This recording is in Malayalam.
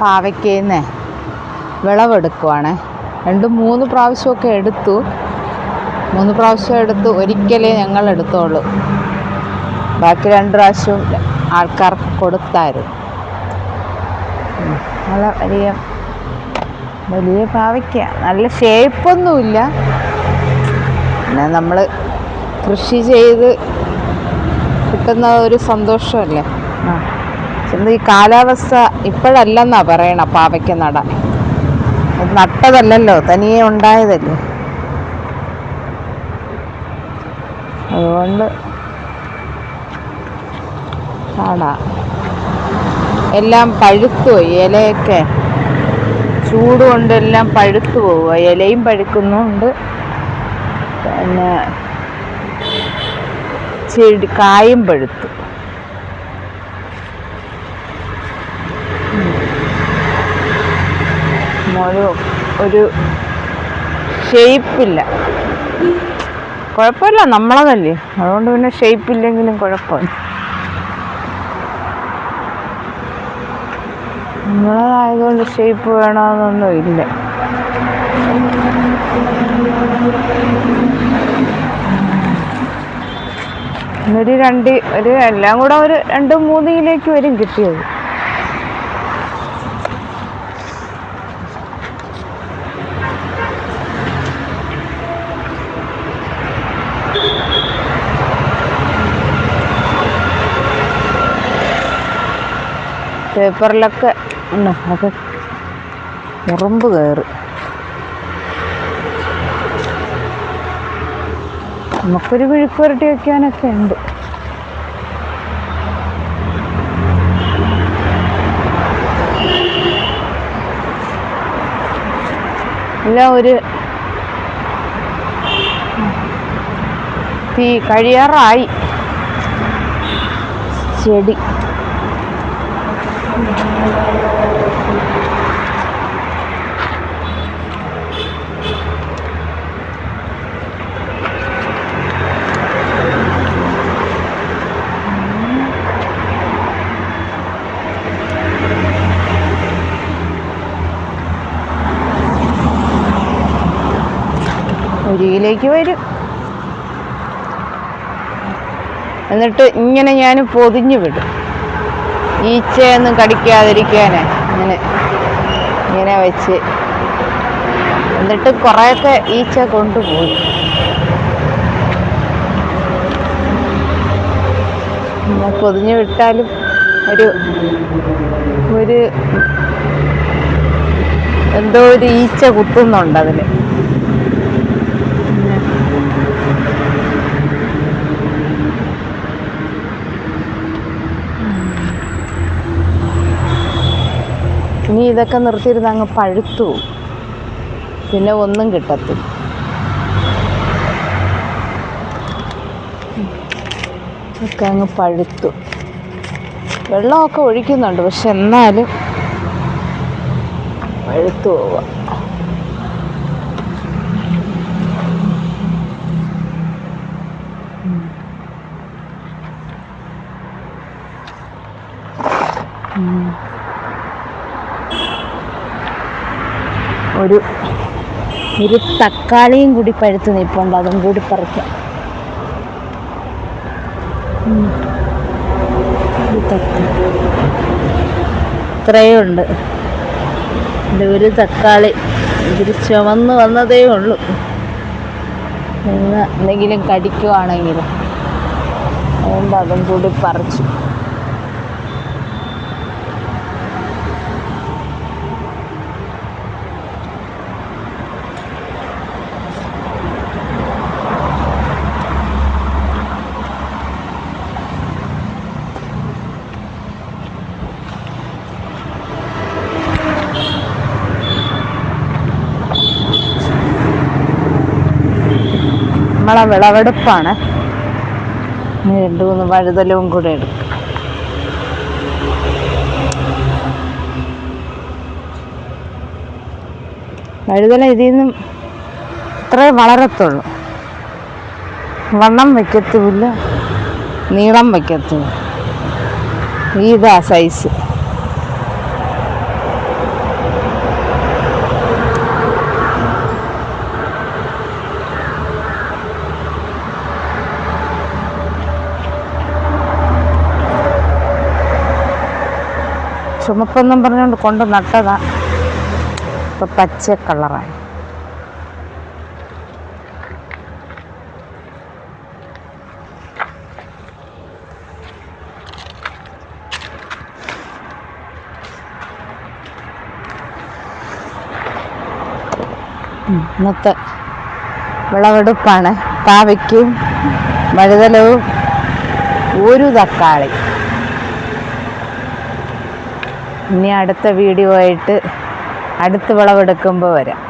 പാവയ്ക്കേന്ന് വിളവെടുക്കുവാണ്. 2-3 പ്രാവശ്യമൊക്കെ എടുത്തു. 3 പ്രാവശ്യം എടുത്തു. ഒരിക്കലേ ഞങ്ങൾ എടുത്തോളൂ. ബാക്കി 2 പ്രാവശ്യവും ആൾക്കാർക്ക് കൊടുത്തായിരുന്നു. നല്ല വലിയ പാവയ്ക്ക. നല്ല ഷേപ്പൊന്നുമില്ല. പിന്നെ നമ്മൾ കൃഷി ചെയ്ത് കിട്ടുന്ന ഒരു സന്തോഷമല്ലേ. ഈ കാലാവസ്ഥ ഇപ്പോഴല്ലെന്നാണ് പറയണ പാവയ്ക്ക നടാൻ. അത് നട്ടതല്ലല്ലോ, തനിയെ ഉണ്ടായതല്ലേ. അതുകൊണ്ട് എല്ലാം പഴുത്തു പോയി. ഇലയൊക്കെ ചൂട് കൊണ്ടെല്ലാം പഴുത്തു പോവുക. ഇലയും പഴുക്കുന്നുണ്ട്, പിന്നെ കായും പഴുത്തു. ഒരു ഷേപ്പില്ല. കുഴപ്പമില്ല, നമ്മളതല്ലേ, അതുകൊണ്ട് പിന്നെ ഷേപ്പില്ലെങ്കിലും കുഴപ്പമില്ല. നമ്മളതായതുകൊണ്ട് ഷേപ്പ് വേണമെന്നൊന്നും ഇല്ല. എല്ലാം കൂടെ ഒരു 2-3 കിലോയ്ക്ക് വരും കിട്ടിയത്. പേപ്പറിലൊക്കെ ഒക്കെ ഉറുമ്പ് കയറി. നമുക്കൊരു വിഴുക്കുരട്ടി വയ്ക്കാനൊക്കെ ഉണ്ട്. എല്ലാം ഒരു കഴിയാറായി ചെടി. ഒരിയിലേക്ക് വരും. എന്നിട്ട് ഇങ്ങനെ ഞാൻ പൊതിഞ്ഞു വിടും, ഈച്ചയൊന്നും കടിക്കാതിരിക്കാനേ. ഇങ്ങനെ വെച്ച് എന്നിട്ട് കുറേയൊക്കെ ഈച്ച കൊണ്ടുപോയി. പൊതിഞ്ഞു വിട്ടാലും ഒരു എന്തോ ഒരു ഈച്ച കുത്തുന്നുണ്ട് അതിൽ. ഇനി ഇതൊക്കെ നിർത്തിയിരുന്ന് അങ്ങ് പഴുത്തു, പിന്നെ ഒന്നും കിട്ടത്തില്ല. ഒക്കെ അങ്ങ് പഴുത്തു. വെള്ളമൊക്കെ ഒഴിക്കുന്നുണ്ട്, പക്ഷെ എന്നാലും പഴുത്തു പോവുക. ഒരു തക്കാളിയും കൂടി പഴുത്ത് നിൽപ്പുണ്ട്, അതും കൂടി പറിക്കാം. ഇത്രയും ഉണ്ട്. ഒരു തക്കാളി ഇതിൽ ചുവന്ന് വന്നതേ ഉള്ളൂ. എന്തെങ്കിലും കടിക്കുവാണെങ്കിലും, അതുകൊണ്ട് അതും കൂടി പറിച്ചു. നമ്മളെ വിളവെടുപ്പാണ്. 2-3 വഴുതലവും കൂടെ എടുക്കും. വഴുതല ഇതിൽ നിന്നും ഇത്രേ വളരത്തുള്ളൂ, വണ്ണം വയ്ക്കത്തുമില്ല, നീളം വയ്ക്കത്തുമില്ല. ഇതാ സൈസ്. ചുമപ്പെന്നും പറഞ്ഞുകൊണ്ട് കൊണ്ട് നട്ടതാ, ഇപ്പം പച്ച കളറായി. ഇന്നത്തെ വിളവെടുപ്പാണ്. പാവയ്ക്കും വഴുതലവും ഒരു തക്കാളി. ഇനി അടുത്ത വീഡിയോ ആയിട്ട് അടുത്ത വിളവെടുക്കുമ്പോൾ വരാം.